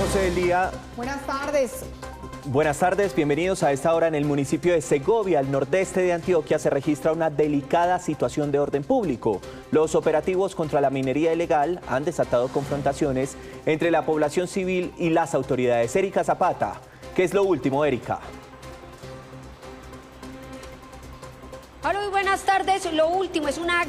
12 del día. Buenas tardes. Buenas tardes, bienvenidos a esta hora. En el municipio de Segovia, al nordeste de Antioquia, se registra una delicada situación de orden público. Los operativos contra la minería ilegal han desatado confrontaciones entre la población civil y las autoridades. Erika Zapata, ¿qué es lo último, Erika? Hola, muy buenas tardes. Lo último es una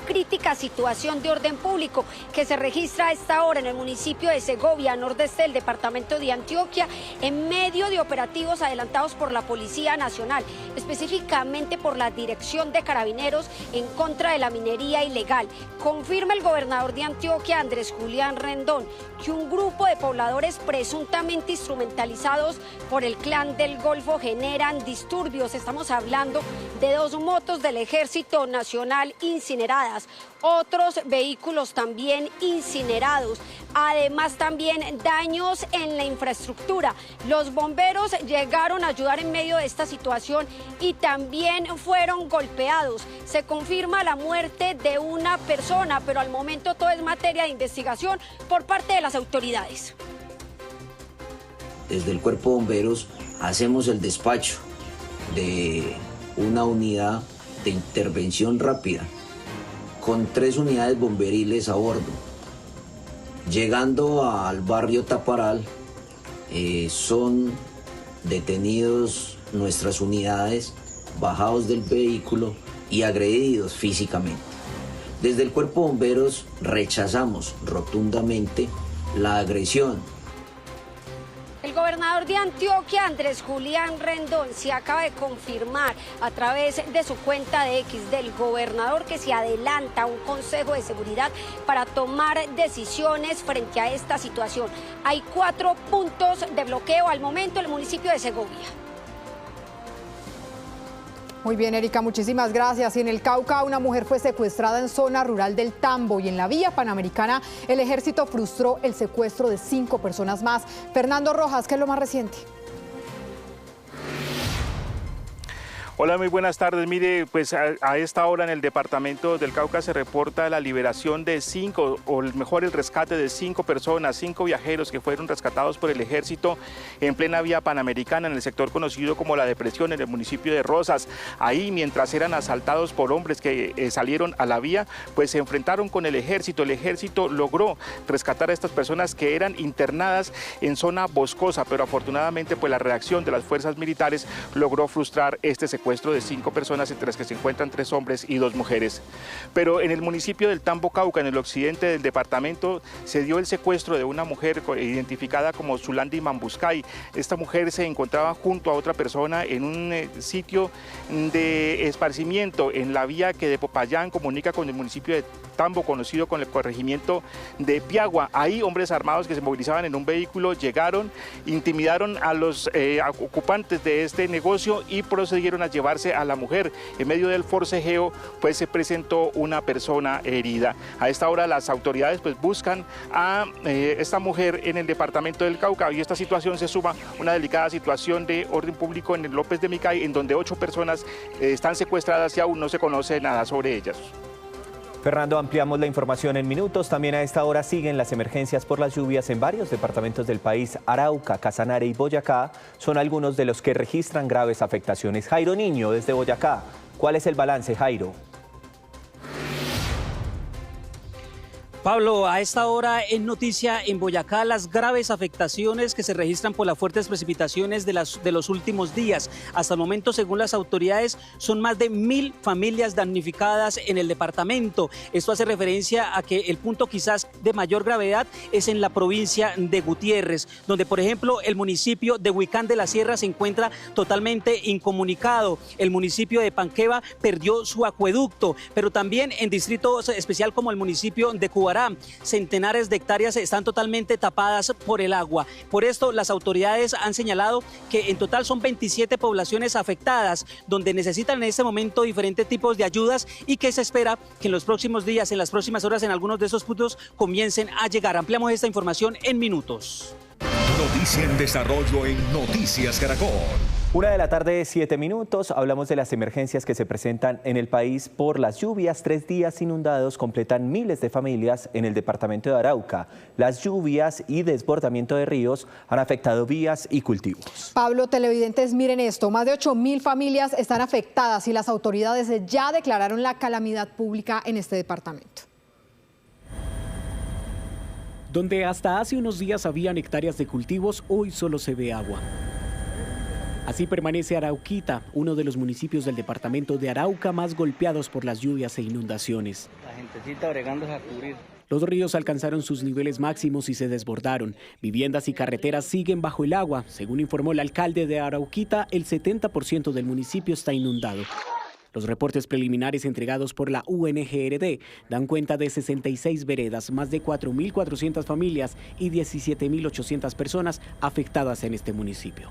crítica situación de orden público que se registra a esta hora en el municipio de Segovia, nordeste del departamento de Antioquia, en medio de operativos adelantados por la Policía Nacional, específicamente por la Dirección de Carabineros en contra de la minería ilegal. Confirma el gobernador de Antioquia, Andrés Julián Rendón, que un grupo de pobladores presuntamente instrumentalizados por el Clan del Golfo generan disturbios. Estamos hablando de 2 motos del Ejército Nacional incineradas, otros vehículos también incinerados, además también daños en la infraestructura. Los bomberos llegaron a ayudar en medio de esta situación y también fueron golpeados. Se confirma la muerte de una persona, pero al momento todo es materia de investigación por parte de las autoridades. Desde el Cuerpo de Bomberos hacemos el despacho de una unidad de intervención rápida con 3 unidades bomberiles a bordo. Llegando al barrio Taparal, son detenidos nuestras unidades, bajados del vehículo y agredidos físicamente. Desde el Cuerpo de Bomberos rechazamos rotundamente la agresión. El gobernador de Antioquia, Andrés Julián Rendón, se acaba de confirmar a través de su cuenta de X del gobernador que se adelanta un consejo de seguridad para tomar decisiones frente a esta situación. Hay 4 puntos de bloqueo al momento en el municipio de Segovia. Muy bien, Erika, muchísimas gracias. Y en el Cauca, una mujer fue secuestrada en zona rural del Tambo, y en la vía panamericana el ejército frustró el secuestro de 5 personas más. Fernando Rojas, ¿qué es lo más reciente? Hola, muy buenas tardes. Mire, pues a esta hora en el departamento del Cauca se reporta la liberación de 5, o mejor el rescate de 5 personas, 5 viajeros que fueron rescatados por el ejército en plena vía panamericana en el sector conocido como La Depresión, en el municipio de Rosas. Ahí, mientras eran asaltados por hombres que salieron a la vía, pues se enfrentaron con el ejército. El ejército logró rescatar a estas personas que eran internadas en zona boscosa, pero afortunadamente pues la reacción de las fuerzas militares logró frustrar este secuestro de 5 personas, entre las que se encuentran 3 hombres y 2 mujeres. Pero en el municipio del Tambo, Cauca, en el occidente del departamento, se dio el secuestro de una mujer identificada como Zulandi Mambuscay. Esta mujer se encontraba junto a otra persona en un sitio de esparcimiento en la vía que de Popayán comunica con el municipio de Tambo, conocido con el corregimiento de Piagua. Ahí hombres armados que se movilizaban en un vehículo llegaron, intimidaron a los ocupantes de este negocio y procedieron a llevarse a la mujer. En medio del forcejeo pues se presentó una persona herida. A esta hora las autoridades pues buscan a esta mujer en el departamento del Cauca, y esta situación se suma una delicada situación de orden público en el López de Micay, en donde 8 personas están secuestradas y aún no se conoce nada sobre ellas. Fernando, ampliamos la información en minutos. También a esta hora siguen las emergencias por las lluvias en varios departamentos del país. Arauca, Casanare y Boyacá son algunos de los que registran graves afectaciones. Jairo Niño, desde Boyacá. ¿Cuál es el balance, Jairo? Pablo, a esta hora en noticia en Boyacá, las graves afectaciones que se registran por las fuertes precipitaciones de los últimos días. Hasta el momento, según las autoridades, son más de 1000 familias damnificadas en el departamento. Esto hace referencia a que el punto quizás de mayor gravedad es en la provincia de Gutiérrez, donde, por ejemplo, el municipio de Huicán de la Sierra se encuentra totalmente incomunicado. El municipio de Panqueva perdió su acueducto, pero también en distritos especial como el municipio de Cubará, centenares de hectáreas están totalmente tapadas por el agua. Por esto, las autoridades han señalado que en total son 27 poblaciones afectadas, donde necesitan en este momento diferentes tipos de ayudas, y que se espera que en los próximos días, en las próximas horas, en algunos de esos puntos comiencen a llegar. Ampliamos esta información en minutos. Noticia en desarrollo en Noticias Caracol. 1:07 p.m. Hablamos de las emergencias que se presentan en el país por las lluvias. 3 días inundados completan miles de familias en el departamento de Arauca. Las lluvias y desbordamiento de ríos han afectado vías y cultivos. Pablo, televidentes, miren esto. Más de 8.000 familias están afectadas y las autoridades ya declararon la calamidad pública en este departamento. Donde hasta hace unos días habían hectáreas de cultivos, hoy solo se ve agua. Así permanece Arauquita, uno de los municipios del departamento de Arauca más golpeados por las lluvias e inundaciones. La gentecita bregándose a cubrir. Los ríos alcanzaron sus niveles máximos y se desbordaron. Viviendas y carreteras siguen bajo el agua. Según informó el alcalde de Arauquita, el 70% del municipio está inundado. Los reportes preliminares entregados por la UNGRD dan cuenta de 66 veredas, más de 4.400 familias y 17.800 personas afectadas en este municipio.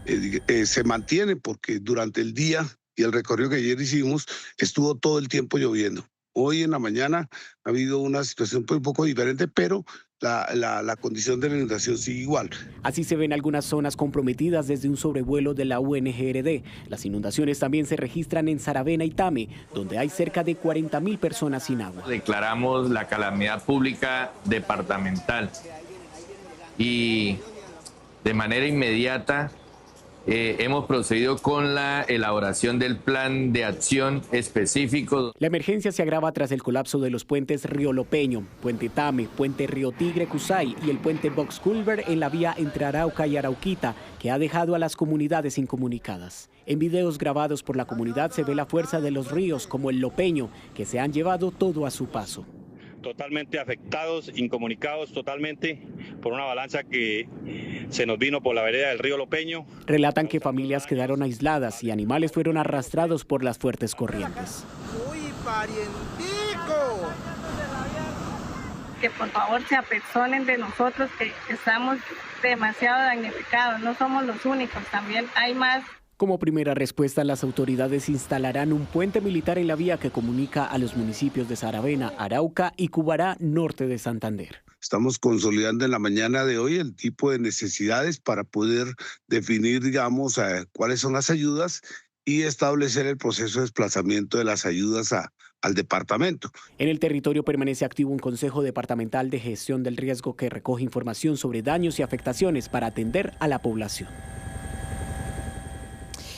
Se mantiene porque durante el día y el recorrido que ayer hicimos estuvo todo el tiempo lloviendo. Hoy en la mañana ha habido una situación un poco diferente, pero la condición de la inundación sigue igual. Así se ven algunas zonas comprometidas desde un sobrevuelo de la UNGRD. Las inundaciones también se registran en Saravena y Tame, donde hay cerca de 40.000 personas sin agua. Declaramos la calamidad pública departamental y de manera inmediata hemos procedido con la elaboración del plan de acción específico. La emergencia se agrava tras el colapso de los puentes Río Lopeño, Puente Tame, Puente Río Tigre Cusay y el puente Box Culver en la vía entre Arauca y Arauquita, que ha dejado a las comunidades incomunicadas. En videos grabados por la comunidad se ve la fuerza de los ríos como el Lopeño, que se han llevado todo a su paso. Totalmente afectados, incomunicados totalmente por una avalancha que se nos vino por la vereda del río Lopeño. Relatan que familias quedaron aisladas y animales fueron arrastrados por las fuertes corrientes. ¡Uy, parientico! Que por favor se apersonen de nosotros, que estamos demasiado damnificados, no somos los únicos, también hay más. Como primera respuesta, las autoridades instalarán un puente militar en la vía que comunica a los municipios de Saravena, Arauca y Cubará, norte de Santander. Estamos consolidando en la mañana de hoy el tipo de necesidades para poder definir, digamos, cuáles son las ayudas y establecer el proceso de desplazamiento de las ayudas al departamento. En el territorio permanece activo un Consejo Departamental de Gestión del Riesgo que recoge información sobre daños y afectaciones para atender a la población.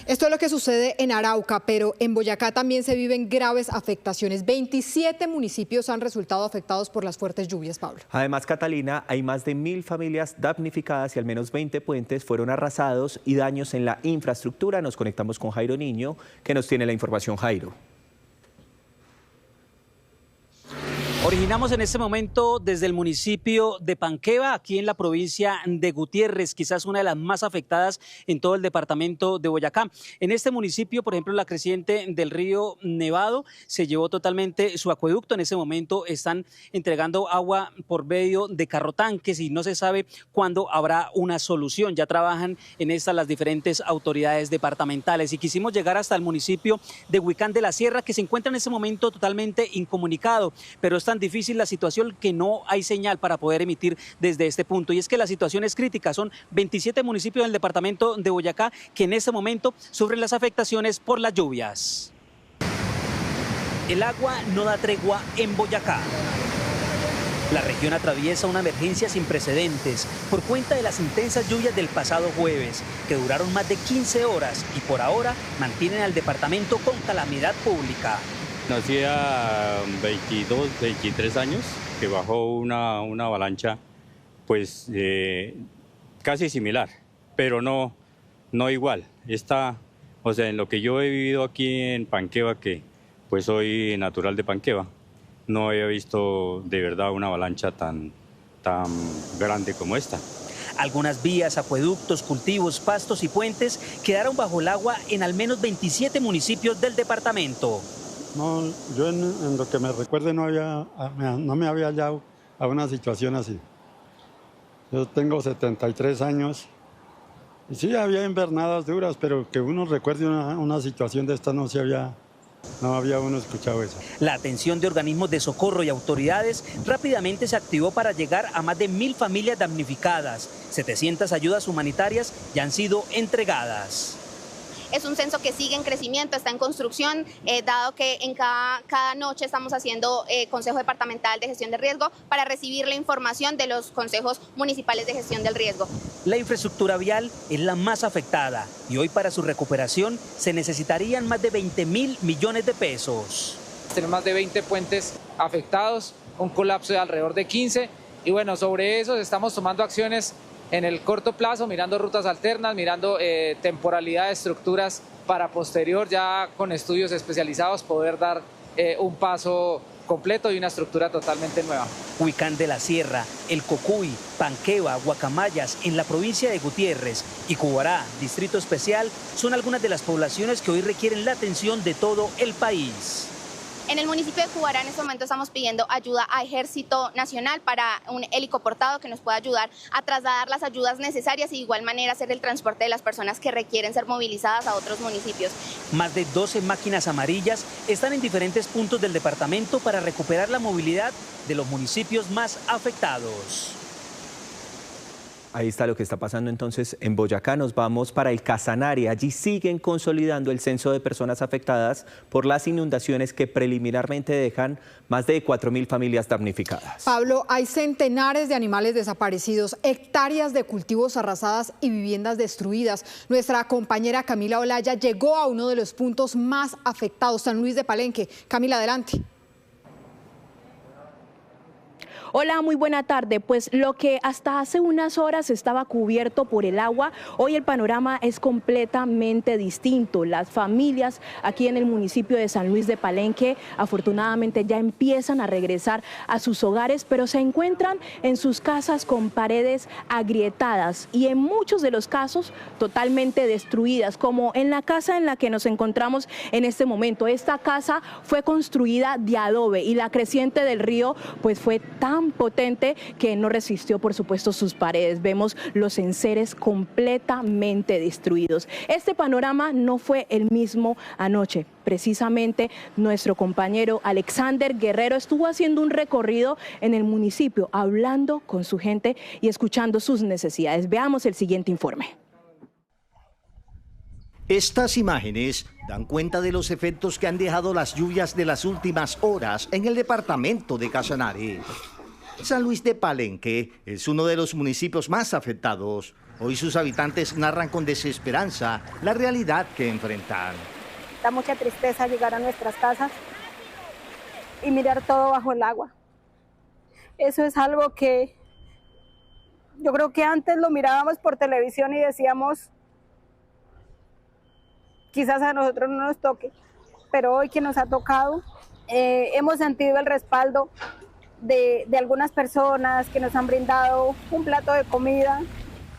Esto es lo que sucede en Arauca, pero en Boyacá también se viven graves afectaciones. 27 municipios han resultado afectados por las fuertes lluvias, Pablo. Además, Catalina, hay más de 1.000 familias damnificadas y al menos 20 puentes fueron arrasados y daños en la infraestructura. Nos conectamos con Jairo Niño, que nos tiene la información. Jairo. Originamos en este momento desde el municipio de Panqueva, aquí en la provincia de Gutiérrez, quizás una de las más afectadas en todo el departamento de Boyacá. En este municipio, por ejemplo, la creciente del río Nevado se llevó totalmente su acueducto. En ese momento están entregando agua por medio de carrotanques y no se sabe cuándo habrá una solución. Ya trabajan en estas las diferentes autoridades departamentales y quisimos llegar hasta el municipio de Huicán de la Sierra, que se encuentra en ese momento totalmente incomunicado, pero está difícil la situación que no hay señal para poder emitir desde este punto. Y es que la situación es crítica. Son 27 municipios del departamento de Boyacá que en este momento sufren las afectaciones por las lluvias. El agua no da tregua en Boyacá. La región atraviesa una emergencia sin precedentes por cuenta de las intensas lluvias del pasado jueves, que duraron más de 15 horas y por ahora mantienen al departamento con calamidad pública. Hacía 22, 23 años que bajó una avalancha pues casi similar, pero no igual. O sea, en lo que yo he vivido aquí en Panqueva, que pues soy natural de Panqueva, no había visto de verdad una avalancha tan grande como esta. Algunas vías, acueductos, cultivos, pastos y puentes quedaron bajo el agua en al menos 27 municipios del departamento. No, yo en lo que me recuerde no me había hallado a una situación así. Yo tengo 73 años y sí había invernadas duras, pero que uno recuerde una situación de esta no había uno escuchado eso. La atención de organismos de socorro y autoridades rápidamente se activó para llegar a más de 1.000 familias damnificadas. 700 ayudas humanitarias ya han sido entregadas. Es un censo que sigue en crecimiento, está en construcción, dado que en cada noche estamos haciendo Consejo Departamental de Gestión de Riesgo para recibir la información de los consejos municipales de gestión del riesgo. La infraestructura vial es la más afectada y hoy para su recuperación se necesitarían más de 20.000 millones de pesos. Tenemos más de 20 puentes afectados, un colapso de alrededor de 15 y bueno, sobre eso estamos tomando acciones en el corto plazo, mirando rutas alternas, mirando temporalidad de estructuras para posterior, ya con estudios especializados, poder dar un paso completo y una estructura totalmente nueva. Huicán de la Sierra, El Cocuy, Panqueva, Guacamayas, en la provincia de Gutiérrez y Cubará, Distrito Especial, son algunas de las poblaciones que hoy requieren la atención de todo el país. En el municipio de Cubará en este momento estamos pidiendo ayuda a Ejército Nacional para un helicoportado que nos pueda ayudar a trasladar las ayudas necesarias y de igual manera hacer el transporte de las personas que requieren ser movilizadas a otros municipios. Más de 12 máquinas amarillas están en diferentes puntos del departamento para recuperar la movilidad de los municipios más afectados. Ahí está lo que está pasando entonces en Boyacá. Nos vamos para el Casanare. Allí siguen consolidando el censo de personas afectadas por las inundaciones que preliminarmente dejan más de 4.000 familias damnificadas. Pablo, hay centenares de animales desaparecidos, hectáreas de cultivos arrasadas y viviendas destruidas. Nuestra compañera Camila Olaya llegó a uno de los puntos más afectados, San Luis de Palenque. Camila, adelante. Hola, muy buena tarde. Pues lo que hasta hace unas horas estaba cubierto por el agua, hoy el panorama es completamente distinto. Las familias aquí en el municipio de San Luis de Palenque afortunadamente ya empiezan a regresar a sus hogares, pero se encuentran en sus casas con paredes agrietadas y en muchos de los casos totalmente destruidas, como en la casa en la que nos encontramos en este momento. Esta casa fue construida de adobe y la creciente del río pues fue tan potente que no resistió, por supuesto, sus paredes. Vemos los enseres completamente destruidos. Este panorama no fue el mismo anoche. Precisamente nuestro compañero Alexander Guerrero estuvo haciendo un recorrido en el municipio, hablando con su gente y escuchando sus necesidades. Veamos el siguiente informe. Estas imágenes dan cuenta de los efectos que han dejado las lluvias de las últimas horas en el departamento de Casanare. San Luis de Palenque es uno de los municipios más afectados. Hoy sus habitantes narran con desesperanza la realidad que enfrentan. Da mucha tristeza llegar a nuestras casas y mirar todo bajo el agua. Eso es algo que yo creo que antes lo mirábamos por televisión y decíamos, quizás a nosotros no nos toque, pero hoy que nos ha tocado, hemos sentido el respaldo de algunas personas que nos han brindado un plato de comida.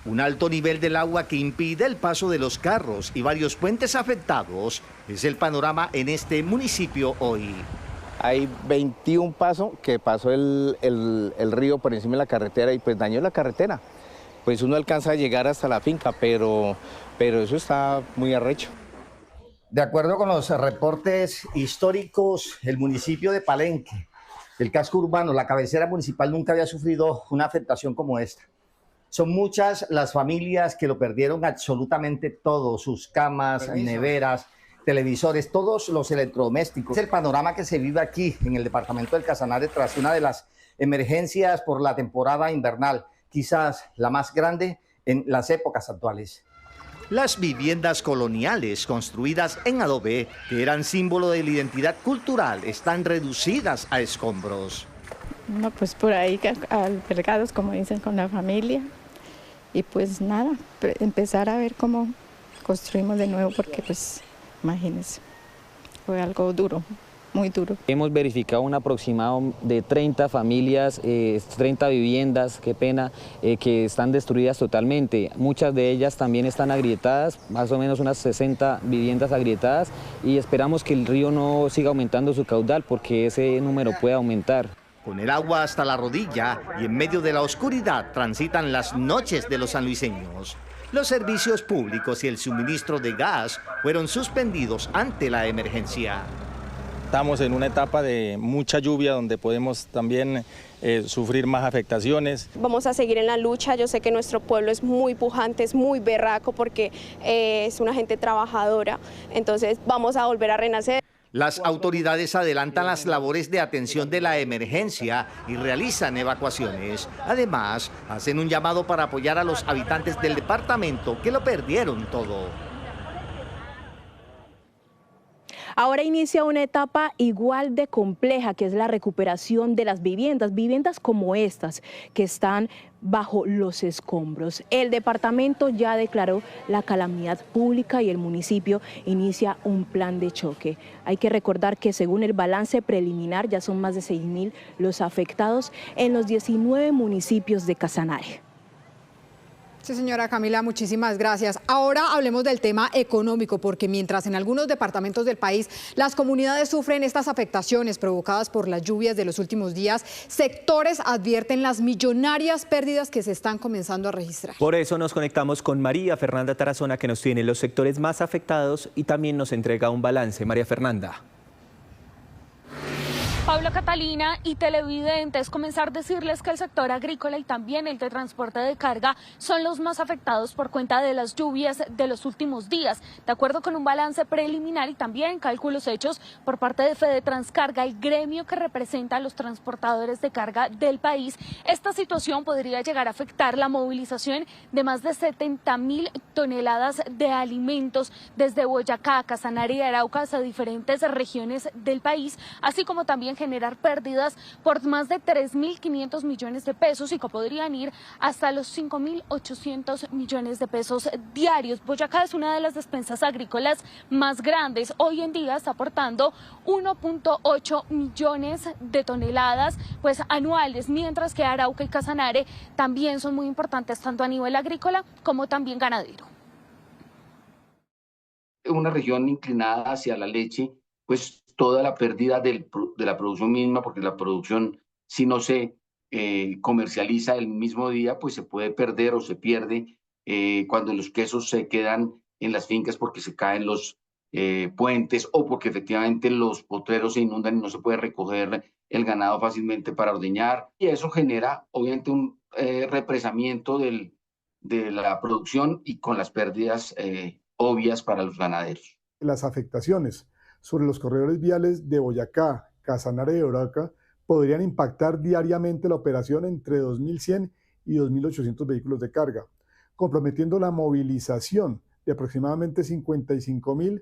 Un alto nivel del agua que impide el paso de los carros y varios puentes afectados es el panorama en este municipio hoy. Hay 21 pasos que pasó el río por encima de la carretera y pues dañó la carretera. Pues uno alcanza a llegar hasta la finca, pero eso está muy arrecho. De acuerdo con los reportes históricos, el municipio de Palenque, el casco urbano, la cabecera municipal, nunca había sufrido una afectación como esta. Son muchas las familias que lo perdieron absolutamente todo, sus camas, neveras, televisores, todos los electrodomésticos. Es el panorama que se vive aquí en el departamento del Casanare tras una de las emergencias por la temporada invernal, quizás la más grande en las épocas actuales. Las viviendas coloniales construidas en adobe, que eran símbolo de la identidad cultural, están reducidas a escombros. No, pues por ahí albergados, como dicen, con la familia. Y pues nada, empezar a ver cómo construimos de nuevo, porque pues imagínense, fue algo duro. Muy duro. Hemos verificado un aproximado de 30 familias, 30 viviendas, qué pena, que están destruidas totalmente. Muchas de ellas también están agrietadas, más o menos unas 60 viviendas agrietadas, y esperamos que el río no siga aumentando su caudal porque ese número puede aumentar. Con el agua hasta la rodilla y en medio de la oscuridad transitan las noches de los sanluiseños. Los servicios públicos y el suministro de gas fueron suspendidos ante la emergencia. estamos en una etapa de mucha lluvia donde podemos también sufrir más afectaciones. Vamos a seguir en la lucha, yo sé que nuestro pueblo es muy pujante, es muy berraco porque es una gente trabajadora, entonces vamos a volver a renacer. Las autoridades adelantan las labores de atención de la emergencia y realizan evacuaciones. Además, hacen un llamado para apoyar a los habitantes del departamento que lo perdieron todo. Ahora inicia una etapa igual de compleja, que es la recuperación de las viviendas como estas que están bajo los escombros. El departamento ya declaró la calamidad pública y el municipio inicia un plan de choque. Hay que recordar que según el balance preliminar ya son más de 6.000 los afectados en los 19 municipios de Casanare. Sí, señora Camila, muchísimas gracias. Ahora hablemos del tema económico, porque mientras en algunos departamentos del país las comunidades sufren estas afectaciones provocadas por las lluvias de los últimos días, sectores advierten las millonarias pérdidas que se están comenzando a registrar. Por eso nos conectamos con María Fernanda Tarazona, que nos tiene los sectores más afectados y también nos entrega un balance. María Fernanda. Pablo, Catalina y televidentes, comenzar a decirles que el sector agrícola y también el de transporte de carga son los más afectados por cuenta de las lluvias de los últimos días. De acuerdo con un balance preliminar y también cálculos hechos por parte de Fedetranscarga, el gremio que representa a los transportadores de carga del país, esta situación podría llegar a afectar la movilización de más de 70.000 toneladas de alimentos desde Boyacá, Casanare y Arauca a diferentes regiones del país, así como también generar pérdidas por más de 3.500 millones de pesos y que podrían ir hasta los 5.800 millones de pesos diarios. Boyacá es una de las despensas agrícolas más grandes. Hoy en día está aportando 1.8 millones de toneladas anuales, mientras que Arauca y Casanare también son muy importantes tanto a nivel agrícola como también ganadero. Una región inclinada hacia la leche, pues toda la pérdida de la producción misma, porque la producción, si no se comercializa el mismo día, pues se puede perder o se pierde cuando los quesos se quedan en las fincas porque se caen los puentes o porque efectivamente los potreros se inundan y no se puede recoger el ganado fácilmente para ordeñar. Y eso genera obviamente un represamiento de la producción y con las pérdidas obvias para los ganaderos. Las afectaciones sobre los corredores viales de Boyacá, Casanare y Arauca podrían impactar diariamente la operación entre 2.100 y 2.800 vehículos de carga, comprometiendo la movilización de aproximadamente 55.000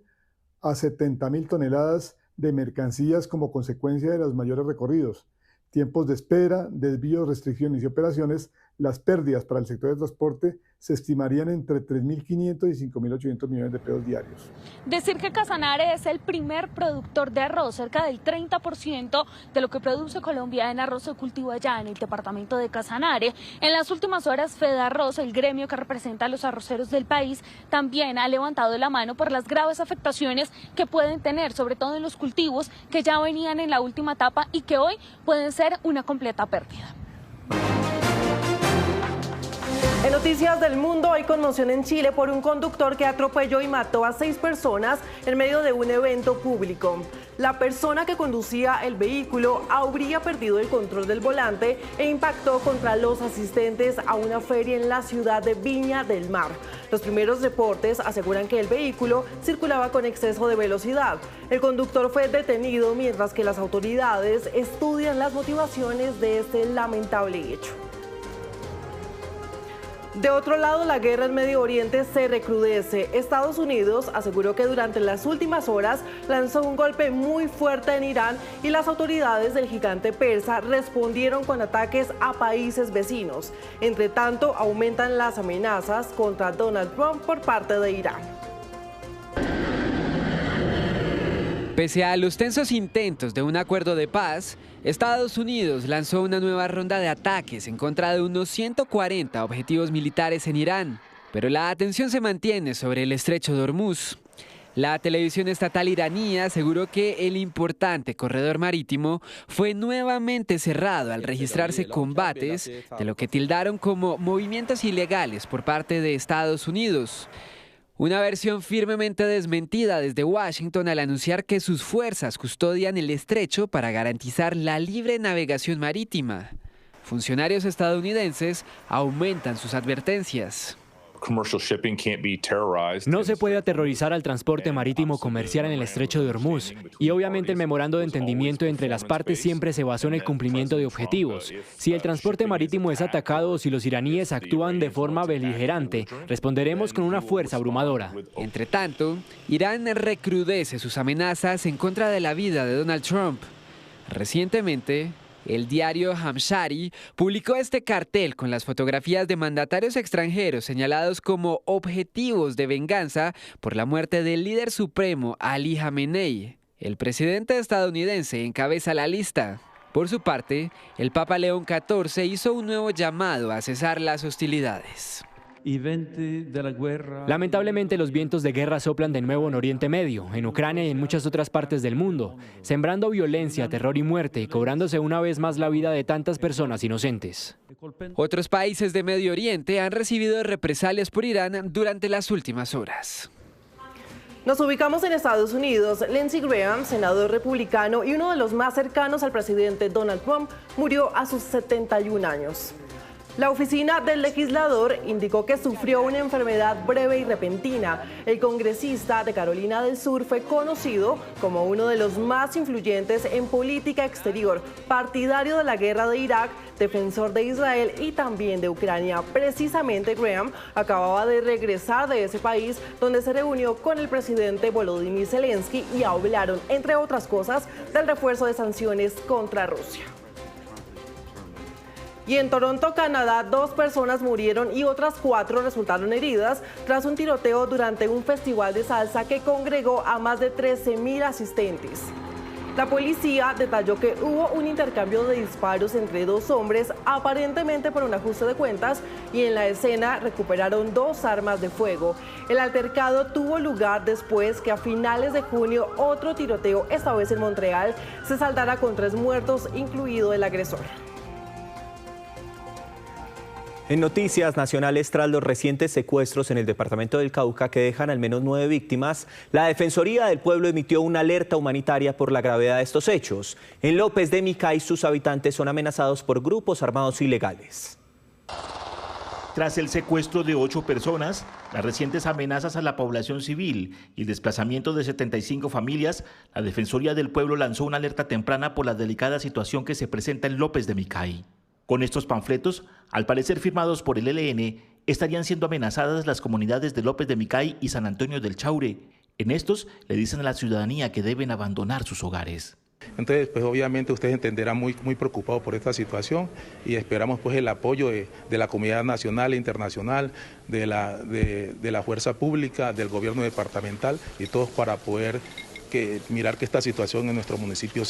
a 70.000 toneladas de mercancías como consecuencia de los mayores recorridos, tiempos de espera, desvíos, restricciones y operaciones. Las pérdidas para el sector de transporte se estimarían entre 3.500 y 5.800 millones de pesos diarios. Decir que Casanare es el primer productor de arroz, cerca del 30% de lo que produce Colombia en arroz se cultiva allá en el departamento de Casanare. En las últimas horas, Fedarroz, el gremio que representa a los arroceros del país, también ha levantado la mano por las graves afectaciones que pueden tener, sobre todo en los cultivos que ya venían en la última etapa y que hoy pueden ser una completa pérdida. En noticias del mundo, hay conmoción en Chile por un conductor que atropelló y mató a 6 personas en medio de un evento público. La persona que conducía el vehículo habría perdido el control del volante e impactó contra los asistentes a una feria en la ciudad de Viña del Mar. Los primeros reportes aseguran que el vehículo circulaba con exceso de velocidad. El conductor fue detenido mientras que las autoridades estudian las motivaciones de este lamentable hecho. De otro lado, la guerra en Medio Oriente se recrudece. Estados Unidos aseguró que durante las últimas horas lanzó un golpe muy fuerte en Irán y las autoridades del gigante persa respondieron con ataques a países vecinos. Entre tanto, aumentan las amenazas contra Donald Trump por parte de Irán. Pese a los tensos intentos de un acuerdo de paz, Estados Unidos lanzó una nueva ronda de ataques en contra de unos 140 objetivos militares en Irán, pero la atención se mantiene sobre el estrecho de Hormuz. La televisión estatal iraní aseguró que el importante corredor marítimo fue nuevamente cerrado al registrarse combates de lo que tildaron como movimientos ilegales por parte de Estados Unidos. Una versión firmemente desmentida desde Washington al anunciar que sus fuerzas custodian el estrecho para garantizar la libre navegación marítima. Funcionarios estadounidenses aumentan sus advertencias. No se puede aterrorizar al transporte marítimo comercial en el estrecho de Hormuz, y obviamente el memorando de entendimiento entre las partes siempre se basó en el cumplimiento de objetivos. Si el transporte marítimo es atacado o si los iraníes actúan de forma beligerante, responderemos con una fuerza abrumadora. Entre tanto, Irán recrudece sus amenazas en contra de la vida de Donald Trump. Recientemente, el diario Hamshari publicó este cartel con las fotografías de mandatarios extranjeros señalados como objetivos de venganza por la muerte del líder supremo Ali Khamenei. El presidente estadounidense encabeza la lista. Por su parte, el Papa León XIV hizo un nuevo llamado a cesar las hostilidades. Lamentablemente los vientos de guerra soplan de nuevo en Oriente Medio, en Ucrania y en muchas otras partes del mundo, sembrando violencia, terror y muerte y cobrándose una vez más la vida de tantas personas inocentes. Otros países de Medio Oriente han recibido represalias por Irán durante las últimas horas. Nos ubicamos en Estados Unidos. Lindsey Graham, senador republicano y uno de los más cercanos al presidente Donald Trump, murió a sus 71 años. La oficina del legislador indicó que sufrió una enfermedad breve y repentina. El congresista de Carolina del Sur fue conocido como uno de los más influyentes en política exterior, partidario de la guerra de Irak, defensor de Israel y también de Ucrania. Precisamente Graham acababa de regresar de ese país donde se reunió con el presidente Volodymyr Zelensky y hablaron, entre otras cosas, del refuerzo de sanciones contra Rusia. Y en Toronto, Canadá, 2 personas murieron y otras 4 resultaron heridas tras un tiroteo durante un festival de salsa que congregó a más de 13,000 asistentes. La policía detalló que hubo un intercambio de disparos entre 2 hombres, aparentemente por un ajuste de cuentas, y en la escena recuperaron 2 armas de fuego. El altercado tuvo lugar después que a finales de junio otro tiroteo, esta vez en Montreal, se saldara con 3 muertos, incluido el agresor. En noticias nacionales, tras los recientes secuestros en el departamento del Cauca que dejan al menos 9 víctimas, la Defensoría del Pueblo emitió una alerta humanitaria por la gravedad de estos hechos. En López de Micay, sus habitantes son amenazados por grupos armados ilegales. Tras el secuestro de 8 personas, las recientes amenazas a la población civil y el desplazamiento de 75 familias, la Defensoría del Pueblo lanzó una alerta temprana por la delicada situación que se presenta en López de Micay. Con estos panfletos, al parecer firmados por el ELN, estarían siendo amenazadas las comunidades de López de Micay y San Antonio del Chaure. En estos le dicen a la ciudadanía que deben abandonar sus hogares. Entonces, pues obviamente ustedes entenderán muy preocupados por esta situación y esperamos pues el apoyo de la comunidad nacional e internacional, de la fuerza pública, del gobierno departamental y todos para poder mirar que esta situación en nuestro municipio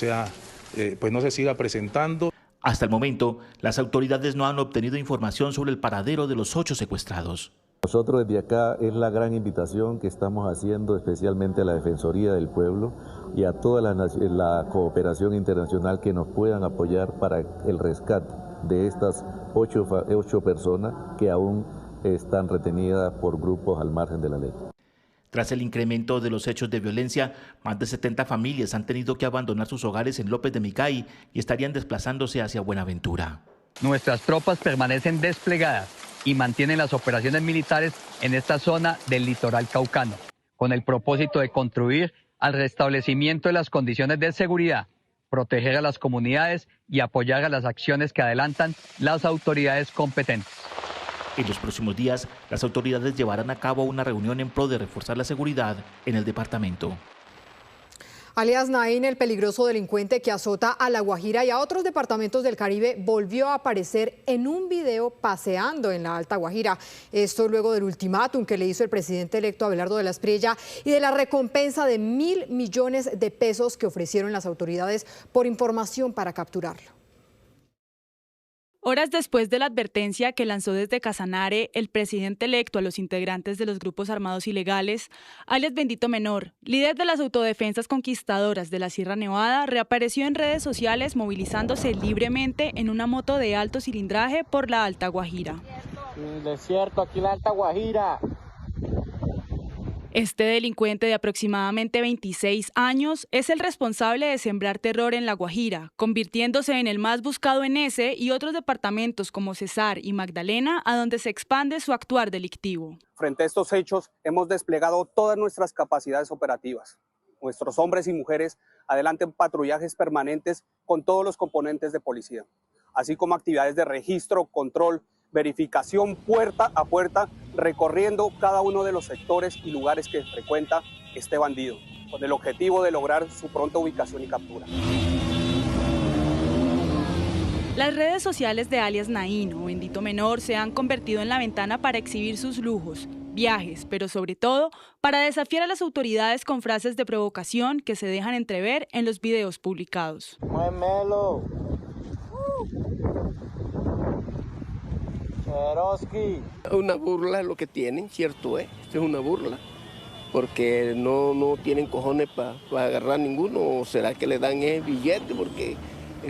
pues no se siga presentando. Hasta el momento, las autoridades no han obtenido información sobre el paradero de los 8 secuestrados. Nosotros desde acá es la gran invitación que estamos haciendo especialmente a la Defensoría del Pueblo y a toda la cooperación internacional que nos puedan apoyar para el rescate de estas 8 personas que aún están retenidas por grupos al margen de la ley. Tras el incremento de los hechos de violencia, más de 70 familias han tenido que abandonar sus hogares en López de Micay y estarían desplazándose hacia Buenaventura. Nuestras tropas permanecen desplegadas y mantienen las operaciones militares en esta zona del litoral caucano, con el propósito de contribuir al restablecimiento de las condiciones de seguridad, proteger a las comunidades y apoyar a las acciones que adelantan las autoridades competentes. En los próximos días, las autoridades llevarán a cabo una reunión en pro de reforzar la seguridad en el departamento. Alias Naín, el peligroso delincuente que azota a La Guajira y a otros departamentos del Caribe, volvió a aparecer en un video paseando en la Alta Guajira. Esto luego del ultimátum que le hizo el presidente electo Abelardo de la Espriella y de la recompensa de 1.000 millones de pesos que ofrecieron las autoridades por información para capturarlo. Horas después de la advertencia que lanzó desde Casanare el presidente electo a los integrantes de los grupos armados ilegales, alias Bendito Menor, líder de las autodefensas conquistadoras de la Sierra Nevada, reapareció en redes sociales movilizándose libremente en una moto de alto cilindraje por la Alta Guajira. El desierto, aquí la Alta Guajira. Este delincuente de aproximadamente 26 años es el responsable de sembrar terror en La Guajira, convirtiéndose en el más buscado en ese y otros departamentos como Cesar y Magdalena, a donde se expande su actuar delictivo. Frente a estos hechos, hemos desplegado todas nuestras capacidades operativas. Nuestros hombres y mujeres adelantan patrullajes permanentes con todos los componentes de policía, así como actividades de registro, control, verificación puerta a puerta, recorriendo cada uno de los sectores y lugares que frecuenta este bandido, con el objetivo de lograr su pronta ubicación y captura. Las redes sociales de alias Naín o Bendito Menor se han convertido en la ventana para exhibir sus lujos, viajes, pero sobre todo para desafiar a las autoridades con frases de provocación que se dejan entrever en los videos publicados. ¡Muémelo! Una burla es lo que tienen, cierto es, esto es una burla, porque no tienen cojones para agarrar ninguno, o será que le dan el billete, porque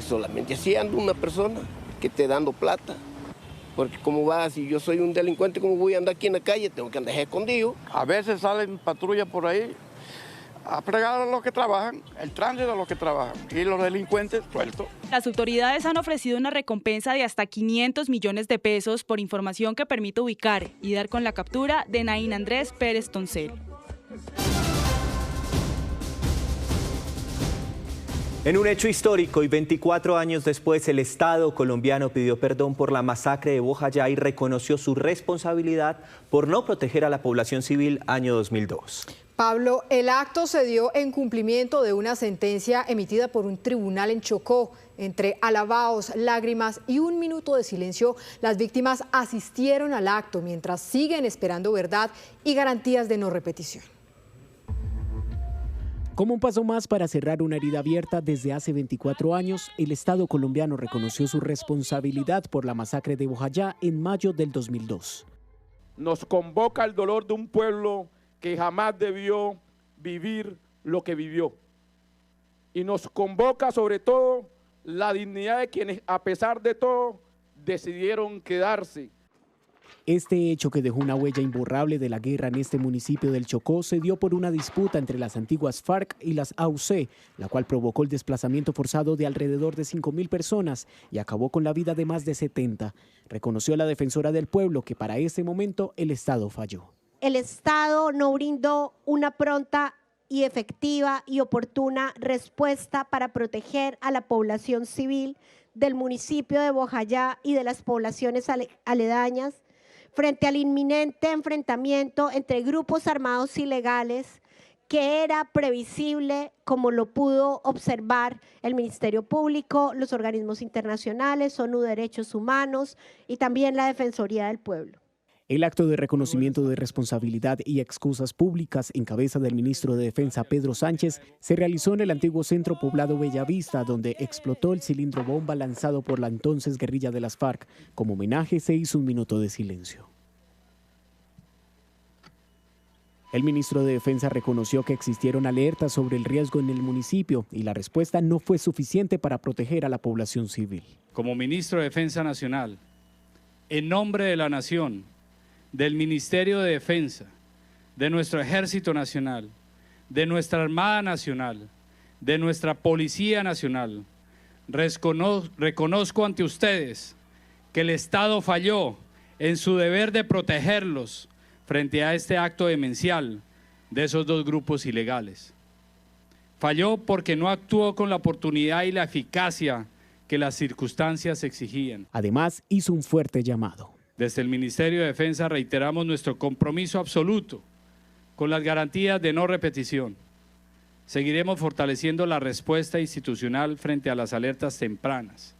solamente así anda una persona que esté dando plata, porque cómo va, si yo soy un delincuente, ¿cómo voy a andar aquí en la calle? Tengo que andar escondido. A veces salen patrullas por ahí a fregar a los que trabajan, el tránsito a los que trabajan y los delincuentes sueltos. Las autoridades han ofrecido una recompensa de hasta 500 millones de pesos por información que permite ubicar y dar con la captura de Naín Andrés Pérez Toncel. En un hecho histórico y 24 años después, el Estado colombiano pidió perdón por la masacre de Bojayá y reconoció su responsabilidad por no proteger a la población civil año 2002. Pablo, el acto se dio en cumplimiento de una sentencia emitida por un tribunal en Chocó. Entre alabaos, lágrimas y un minuto de silencio, las víctimas asistieron al acto mientras siguen esperando verdad y garantías de no repetición. Como un paso más para cerrar una herida abierta desde hace 24 años, el Estado colombiano reconoció su responsabilidad por la masacre de Bojayá en mayo del 2002. Nos convoca el dolor de un pueblo que jamás debió vivir lo que vivió. Y nos convoca sobre todo la dignidad de quienes, a pesar de todo, decidieron quedarse. Este hecho, que dejó una huella imborrable de la guerra en este municipio del Chocó, se dio por una disputa entre las antiguas FARC y las AUC, la cual provocó el desplazamiento forzado de alrededor de 5.000 personas y acabó con la vida de más de 70. Reconoció la defensora del pueblo que para ese momento el Estado falló. El Estado no brindó una pronta y efectiva y oportuna respuesta para proteger a la población civil del municipio de Bojayá y de las poblaciones aledañas frente al inminente enfrentamiento entre grupos armados ilegales que era previsible, como lo pudo observar el Ministerio Público, los organismos internacionales, ONU Derechos Humanos y también la Defensoría del Pueblo. El acto de reconocimiento de responsabilidad y excusas públicas en cabeza del ministro de Defensa Pedro Sánchez se realizó en el antiguo centro poblado Bellavista, donde explotó el cilindro bomba lanzado por la entonces guerrilla de las FARC. Como homenaje se hizo un minuto de silencio. El ministro de Defensa reconoció que existieron alertas sobre el riesgo en el municipio y la respuesta no fue suficiente para proteger a la población civil. Como ministro de Defensa Nacional, en nombre de la Nación, del Ministerio de Defensa, de nuestro Ejército Nacional, de nuestra Armada Nacional, de nuestra Policía Nacional, reconozco ante ustedes que el Estado falló en su deber de protegerlos frente a este acto demencial de esos dos grupos ilegales. Falló porque no actuó con la oportunidad y la eficacia que las circunstancias exigían. Además, hizo un fuerte llamado. Desde el Ministerio de Defensa reiteramos nuestro compromiso absoluto con las garantías de no repetición. Seguiremos fortaleciendo la respuesta institucional frente a las alertas tempranas,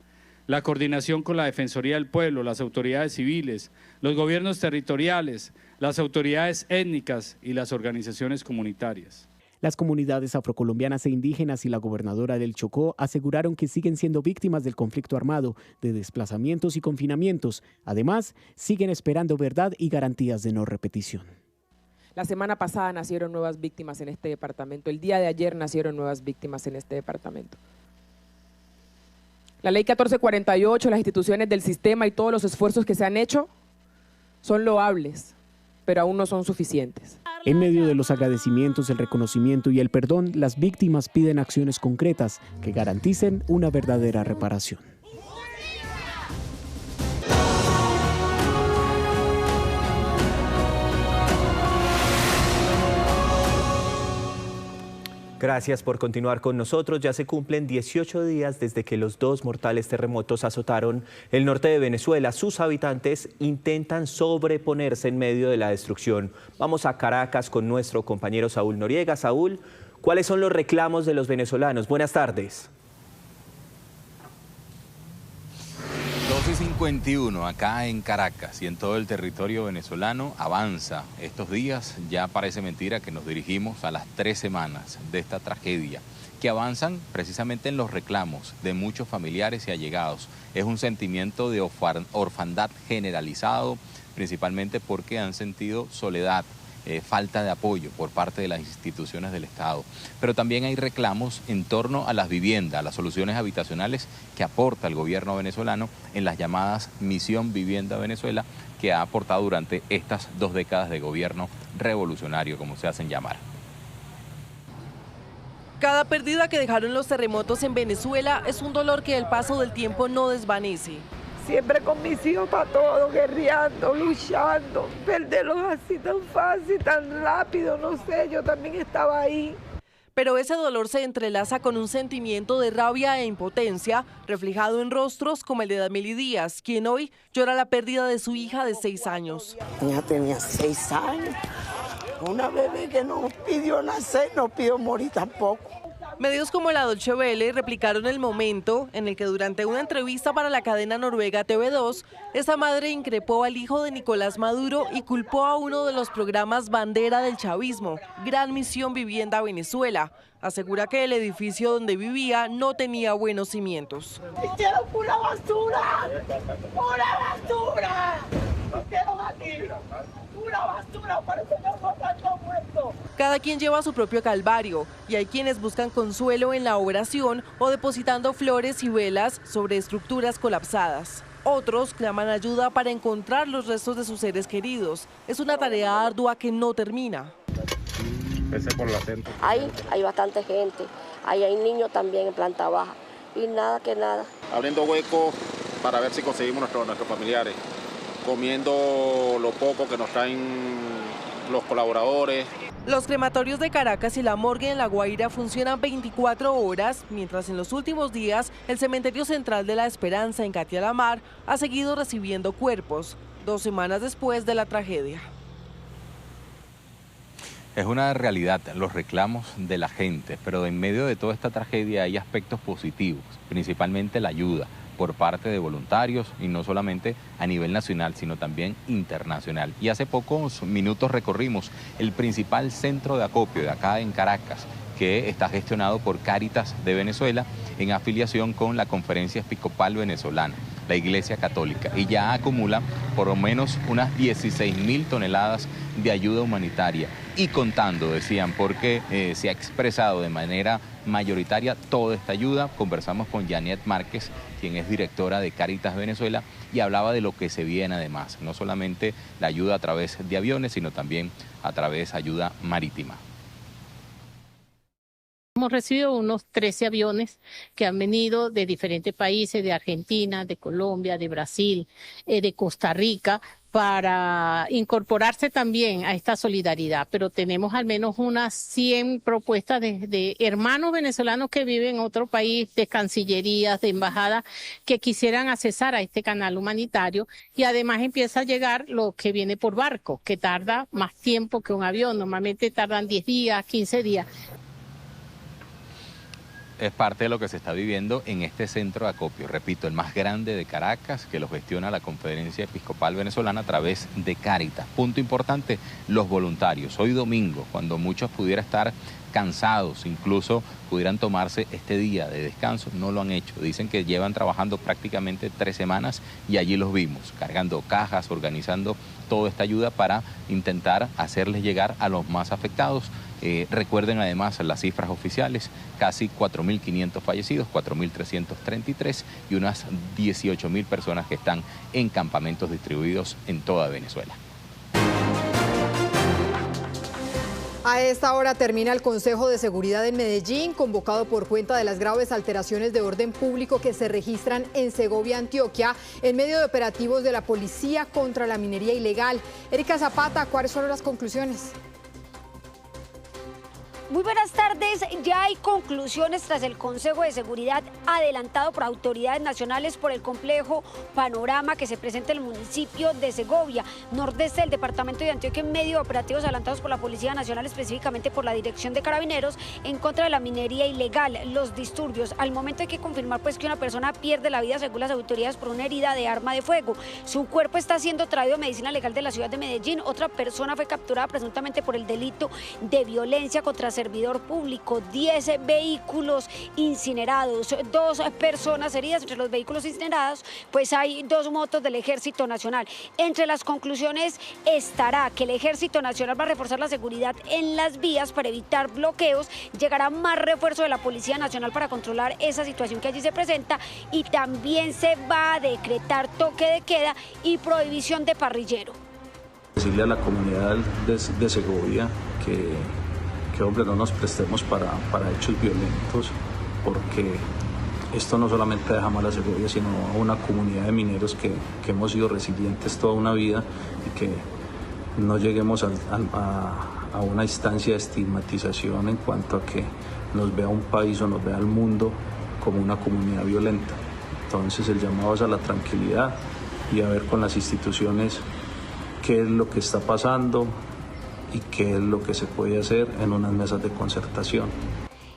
la coordinación con la Defensoría del Pueblo, las autoridades civiles, los gobiernos territoriales, las autoridades étnicas y las organizaciones comunitarias. Las comunidades afrocolombianas e indígenas y la gobernadora del Chocó aseguraron que siguen siendo víctimas del conflicto armado, de desplazamientos y confinamientos. Además, siguen esperando verdad y garantías de no repetición. La semana pasada nacieron nuevas víctimas en este departamento. El día de ayer nacieron nuevas víctimas en este departamento. La ley 1448, las instituciones del sistema y todos los esfuerzos que se han hecho son loables, pero aún no son suficientes. En medio de los agradecimientos, el reconocimiento y el perdón, las víctimas piden acciones concretas que garanticen una verdadera reparación. Gracias por continuar con nosotros. Ya se cumplen 18 días desde que los dos mortales terremotos azotaron el norte de Venezuela. Sus habitantes intentan sobreponerse en medio de la destrucción. Vamos a Caracas con nuestro compañero Saúl Noriega. Saúl, ¿cuáles son los reclamos de los venezolanos? Buenas tardes. 12:51 acá en Caracas y en todo el territorio venezolano avanza estos días. Ya parece mentira que nos dirigimos a las 3 semanas de esta tragedia, que avanzan precisamente en los reclamos de muchos familiares y allegados. Es un sentimiento de orfandad generalizado, principalmente porque han sentido soledad, falta de apoyo por parte de las instituciones del Estado. Pero también hay reclamos en torno a las viviendas, a las soluciones habitacionales que aporta el gobierno venezolano en las llamadas Misión Vivienda Venezuela, que ha aportado durante estas 2 décadas de gobierno revolucionario, como se hacen llamar. Cada pérdida que dejaron los terremotos en Venezuela es un dolor que el paso del tiempo no desvanece. Siempre con mis hijos para todo, guerreando, luchando, perderlos así tan fácil, tan rápido, no sé, yo también estaba ahí. Pero ese dolor se entrelaza con un sentimiento de rabia e impotencia, reflejado en rostros como el de Dameli Díaz, quien hoy llora la pérdida de su hija de 6 años. Mi hija tenía 6 años, una bebé que no pidió nacer, no pidió morir tampoco. Medios como la Deutsche Welle replicaron el momento en el que durante una entrevista para la cadena noruega TV2, esa madre increpó al hijo de Nicolás Maduro y culpó a uno de los programas bandera del chavismo, Gran Misión Vivienda Venezuela. Asegura que el edificio donde vivía no tenía buenos cimientos. ¡Hicieron pura basura! ¡Pura basura! ¿Qué hicieron aquí? ¡Pura basura! Parece que no tanto muerto. Cada quien lleva su propio calvario y hay quienes buscan consuelo en la oración o depositando flores y velas sobre estructuras colapsadas. Otros claman ayuda para encontrar los restos de sus seres queridos. Es una tarea ardua que no termina. Por el acento. Ahí hay bastante gente, ahí hay niños también en planta baja y nada que nada. Abriendo huecos para ver si conseguimos nuestros familiares, comiendo lo poco que nos traen los colaboradores. Los crematorios de Caracas y la morgue en La Guaira funcionan 24 horas, mientras en los últimos días el cementerio central de La Esperanza en Catia-la-Mar ha seguido recibiendo cuerpos, 2 semanas después de la tragedia. Es una realidad los reclamos de la gente, pero en medio de toda esta tragedia hay aspectos positivos, principalmente la ayuda por parte de voluntarios y no solamente a nivel nacional, sino también internacional. Y hace pocos minutos recorrimos el principal centro de acopio de acá en Caracas, que está gestionado por Cáritas de Venezuela en afiliación con la Conferencia Episcopal Venezolana, la Iglesia Católica, y ya acumula por lo menos unas 16.000 toneladas de ayuda humanitaria. Y contando, decían, porque se ha expresado de manera mayoritaria toda esta ayuda. Conversamos con Janet Márquez, quien es directora de Cáritas Venezuela, y hablaba de lo que se viene además, no solamente la ayuda a través de aviones, sino también a través de ayuda marítima. Hemos recibido unos 13 aviones que han venido de diferentes países, de Argentina, de Colombia, de Brasil, de Costa Rica, para incorporarse también a esta solidaridad. Pero tenemos al menos unas 100 propuestas de hermanos venezolanos que viven en otro país, de cancillerías, de embajadas, que quisieran accesar a este canal humanitario. Y además empieza a llegar lo que viene por barco, que tarda más tiempo que un avión. Normalmente tardan 10 días, 15 días. Es parte de lo que se está viviendo en este centro de acopio, repito, el más grande de Caracas, que lo gestiona la Conferencia Episcopal Venezolana a través de Cáritas. Punto importante, los voluntarios. Hoy domingo, cuando muchos pudieran estar cansados, incluso pudieran tomarse este día de descanso, no lo han hecho. Dicen que llevan trabajando prácticamente 3 semanas y allí los vimos, cargando cajas, organizando toda esta ayuda para intentar hacerles llegar a los más afectados. Recuerden además las cifras oficiales, casi 4.500 fallecidos, 4.333 y unas 18.000 personas que están en campamentos distribuidos en toda Venezuela. A esta hora termina el Consejo de Seguridad en Medellín, convocado por cuenta de las graves alteraciones de orden público que se registran en Segovia, Antioquia, en medio de operativos de la policía contra la minería ilegal. Erika Zapata, ¿cuáles fueron las conclusiones? Muy buenas tardes. Ya hay conclusiones tras el Consejo de Seguridad adelantado por autoridades nacionales por el complejo panorama que se presenta en el municipio de Segovia, nordeste del departamento de Antioquia, en medio de operativos adelantados por la Policía Nacional, específicamente por la Dirección de Carabineros, en contra de la minería ilegal, los disturbios. Al momento hay que confirmar pues que una persona pierde la vida, según las autoridades, por una herida de arma de fuego. Su cuerpo está siendo traído a medicina legal de la ciudad de Medellín. Otra persona fue capturada presuntamente por el delito de violencia contra servidor público. 10 vehículos incinerados, 2 personas heridas. Entre los vehículos incinerados pues hay 2 motos del Ejército Nacional. Entre las conclusiones estará que el Ejército Nacional va a reforzar la seguridad en las vías para evitar bloqueos, llegará más refuerzo de la Policía Nacional para controlar esa situación que allí se presenta, y también se va a decretar toque de queda y prohibición de parrillero. Decirle a la comunidad de Segovia que hombre, no nos prestemos para hechos violentos, porque esto no solamente deja mal a Segovia, sino a una comunidad de mineros que hemos sido resilientes toda una vida, y que no lleguemos a una instancia de estigmatización en cuanto a que nos vea un país o nos vea el mundo como una comunidad violenta. Entonces el llamado es a la tranquilidad y a ver con las instituciones qué es lo que está pasando y qué es lo que se puede hacer en unas mesas de concertación.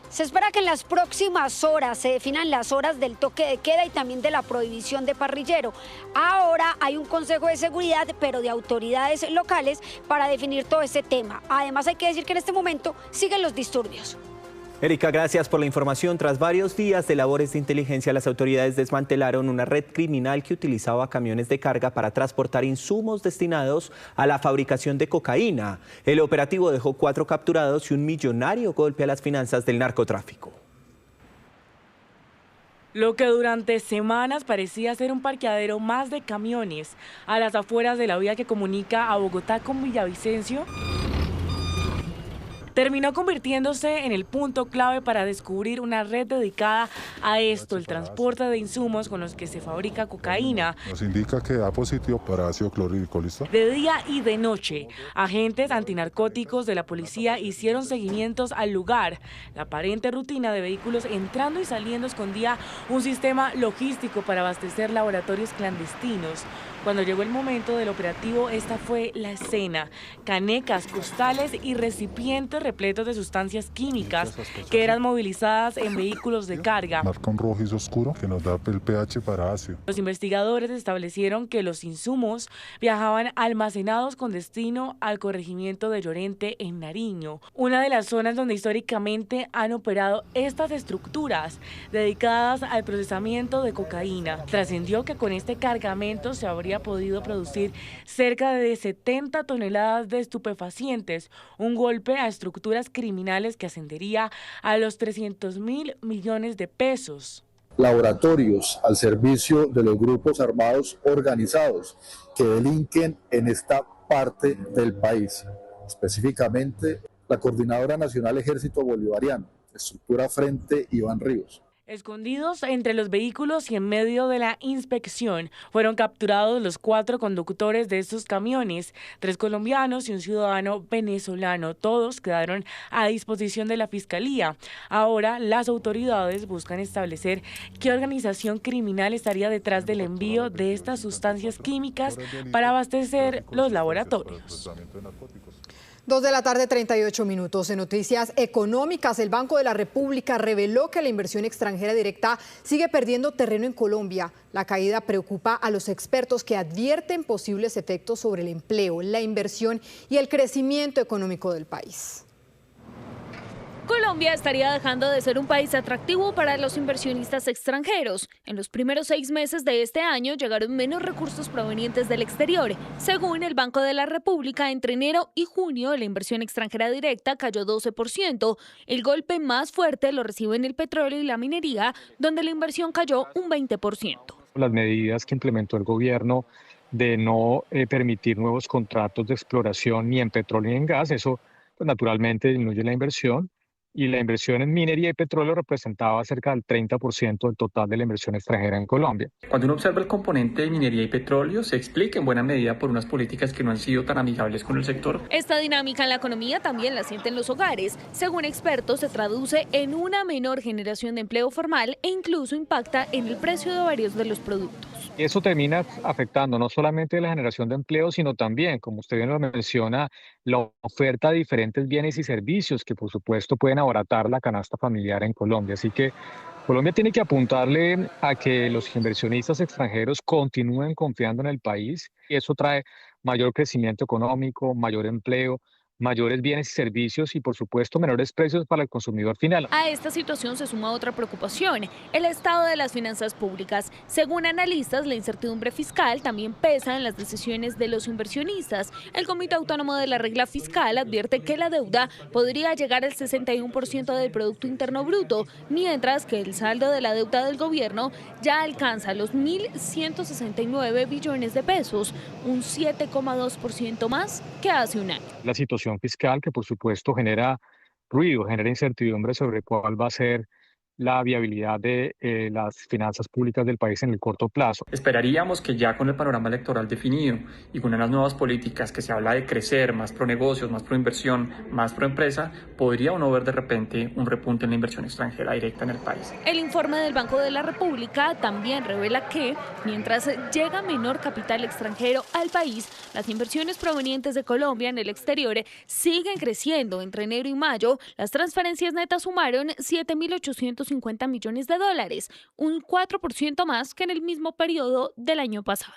Se espera que en las próximas horas se definan las horas del toque de queda y también de la prohibición de parrillero. Ahora hay un Consejo de Seguridad, pero de autoridades locales, para definir todo este tema. Además, hay que decir que en este momento siguen los disturbios. Erika, gracias por la información. Tras varios días de labores de inteligencia, las autoridades desmantelaron una red criminal que utilizaba camiones de carga para transportar insumos destinados a la fabricación de cocaína. El operativo dejó 4 capturados y un millonario golpe a las finanzas del narcotráfico. Lo que durante semanas parecía ser un parqueadero más de camiones a las afueras de la vía que comunica a Bogotá con Villavicencio, terminó convirtiéndose en el punto clave para descubrir una red dedicada a esto, el transporte de insumos con los que se fabrica cocaína. Nos indica que da positivo para ácido clorhídrico, ¿listo? De día y de noche, agentes antinarcóticos de la policía hicieron seguimientos al lugar. La aparente rutina de vehículos entrando y saliendo escondía un sistema logístico para abastecer laboratorios clandestinos. Cuando llegó el momento del operativo, esta fue la escena: canecas, costales y recipientes repletos de sustancias químicas que eran movilizadas en vehículos de carga. Marca un rojizo oscuro que nos da el pH para ácido. Los investigadores establecieron que los insumos viajaban almacenados con destino al corregimiento de Llorente, en Nariño, una de las zonas donde históricamente han operado estas estructuras dedicadas al procesamiento de cocaína. Trascendió que con este cargamento se habría podido producir cerca de 70 toneladas de estupefacientes, un golpe a estructuras criminales que ascendería a los 300.000 millones de pesos. Laboratorios al servicio de los grupos armados organizados que delinquen en esta parte del país, específicamente la Coordinadora Nacional Ejército Bolivariano, estructura Frente Iván Ríos. Escondidos entre los vehículos y en medio de la inspección, fueron capturados los 4 conductores de estos camiones, 3 colombianos y un ciudadano venezolano. Todos quedaron a disposición de la Fiscalía. Ahora las autoridades buscan establecer qué organización criminal estaría detrás del envío de estas sustancias químicas para abastecer los laboratorios. 2 de la tarde, 38 minutos. En noticias económicas, el Banco de la República reveló que la inversión extranjera directa sigue perdiendo terreno en Colombia. La caída preocupa a los expertos, que advierten posibles efectos sobre el empleo, la inversión y el crecimiento económico del país. Colombia estaría dejando de ser un país atractivo para los inversionistas extranjeros. En los primeros 6 meses de este año llegaron menos recursos provenientes del exterior. Según el Banco de la República, entre enero y junio la inversión extranjera directa cayó 12%. El golpe más fuerte lo reciben el petróleo y la minería, donde la inversión cayó un 20%. Las medidas que implementó el gobierno de no permitir nuevos contratos de exploración ni en petróleo ni en gas, eso pues naturalmente disminuye la inversión. Y la inversión en minería y petróleo representaba cerca del 30% del total de la inversión extranjera en Colombia. Cuando uno observa el componente de minería y petróleo, se explica en buena medida por unas políticas que no han sido tan amigables con el sector. Esta dinámica en la economía también la sienten los hogares. Según expertos, se traduce en una menor generación de empleo formal e incluso impacta en el precio de varios de los productos. Y eso termina afectando no solamente la generación de empleo, sino también, como usted bien lo menciona, la oferta de diferentes bienes y servicios que por supuesto pueden abaratar la canasta familiar en Colombia. Así que Colombia tiene que apuntarle a que los inversionistas extranjeros continúen confiando en el país y eso trae mayor crecimiento económico, mayor empleo, mayores bienes y servicios y, por supuesto, menores precios para el consumidor final. A esta situación se suma otra preocupación, el estado de las finanzas públicas. Según analistas, la incertidumbre fiscal también pesa en las decisiones de los inversionistas. El Comité Autónomo de la Regla Fiscal advierte que la deuda podría llegar al 61% del Producto Interno Bruto, mientras que el saldo de la deuda del gobierno ya alcanza los 1.169 billones de pesos, un 7,2% más que hace un año. La situación fiscal que por supuesto genera ruido, genera incertidumbre sobre cuál va a ser la viabilidad de las finanzas públicas del país en el corto plazo. Esperaríamos que ya con el panorama electoral definido y con unas nuevas políticas que se habla de crecer, más pro negocios, más pro inversión, más pro empresa, podría uno ver de repente un repunte en la inversión extranjera directa en el país. El informe del Banco de la República también revela que, mientras llega menor capital extranjero al país, las inversiones provenientes de Colombia en el exterior siguen creciendo. Entre enero y mayo, las transferencias netas sumaron 7.850 millones de dólares, un 4% más que en el mismo periodo del año pasado.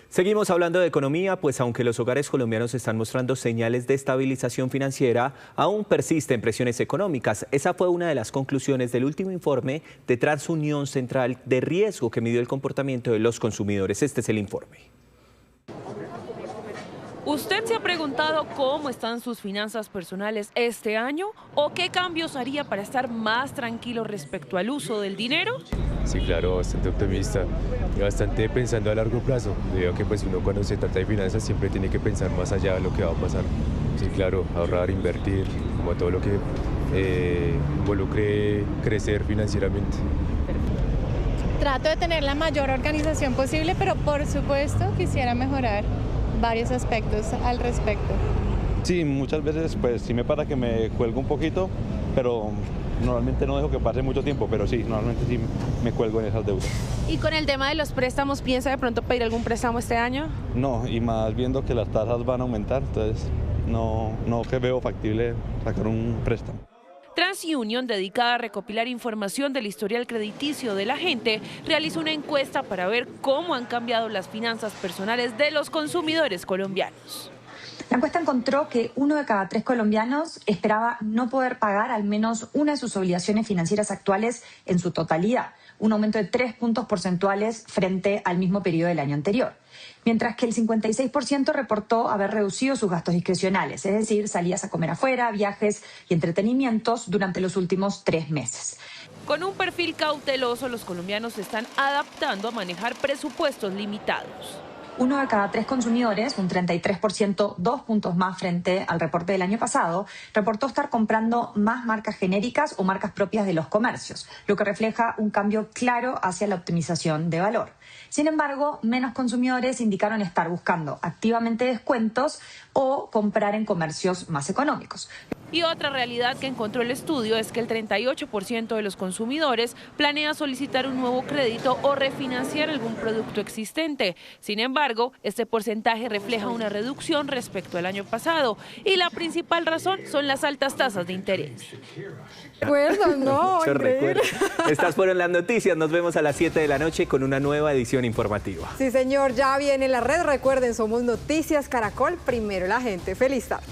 Seguimos hablando de economía, pues aunque los hogares colombianos están mostrando señales de estabilización financiera, aún persisten presiones económicas. Esa fue una de las conclusiones del último informe de Transunión Central de Riesgo que midió el comportamiento de los consumidores. Este es el informe. ¿Usted se ha preguntado cómo están sus finanzas personales este año o qué cambios haría para estar más tranquilo respecto al uso del dinero? Sí, claro, bastante optimista y bastante pensando a largo plazo. Digo que pues uno cuando se trata de finanzas siempre tiene que pensar más allá de lo que va a pasar. Sí, claro, ahorrar, invertir, como todo lo que involucre crecer financieramente. Trato de tener la mayor organización posible, pero por supuesto quisiera mejorar varios aspectos al respecto. Sí, muchas veces pues sí me pasa que me cuelgo un poquito, pero normalmente no dejo que pase mucho tiempo, pero sí, normalmente sí me cuelgo en esas deudas. ¿Y con el tema de los préstamos, piensa de pronto pedir algún préstamo este año? No, y más viendo que las tasas van a aumentar, entonces no que veo factible sacar un préstamo. TransUnion, dedicada a recopilar información del historial crediticio de la gente, realizó una encuesta para ver cómo han cambiado las finanzas personales de los consumidores colombianos. La encuesta encontró que 1 de cada 3 colombianos esperaba no poder pagar al menos una de sus obligaciones financieras actuales en su totalidad, un aumento de 3 puntos porcentuales frente al mismo periodo del año anterior. Mientras que el 56% reportó haber reducido sus gastos discrecionales, es decir, salidas a comer afuera, viajes y entretenimientos durante los últimos 3 meses. Con un perfil cauteloso, los colombianos se están adaptando a manejar presupuestos limitados. 1 de cada 3 consumidores, un 33%, 2 puntos más frente al reporte del año pasado, reportó estar comprando más marcas genéricas o marcas propias de los comercios, lo que refleja un cambio claro hacia la optimización de valor. Sin embargo, menos consumidores indicaron estar buscando activamente descuentos o comprar en comercios más económicos. Y otra realidad que encontró el estudio es que el 38% de los consumidores planea solicitar un nuevo crédito o refinanciar algún producto existente. Sin embargo, este porcentaje refleja una reducción respecto al año pasado y la principal razón son las altas tasas de interés. Estas fueron las noticias. Nos vemos a las 7 de la noche con una nueva edición informativa. Sí, señor, ya viene la red. Recuerden, somos Noticias Caracol, primero la gente. Feliz tarde.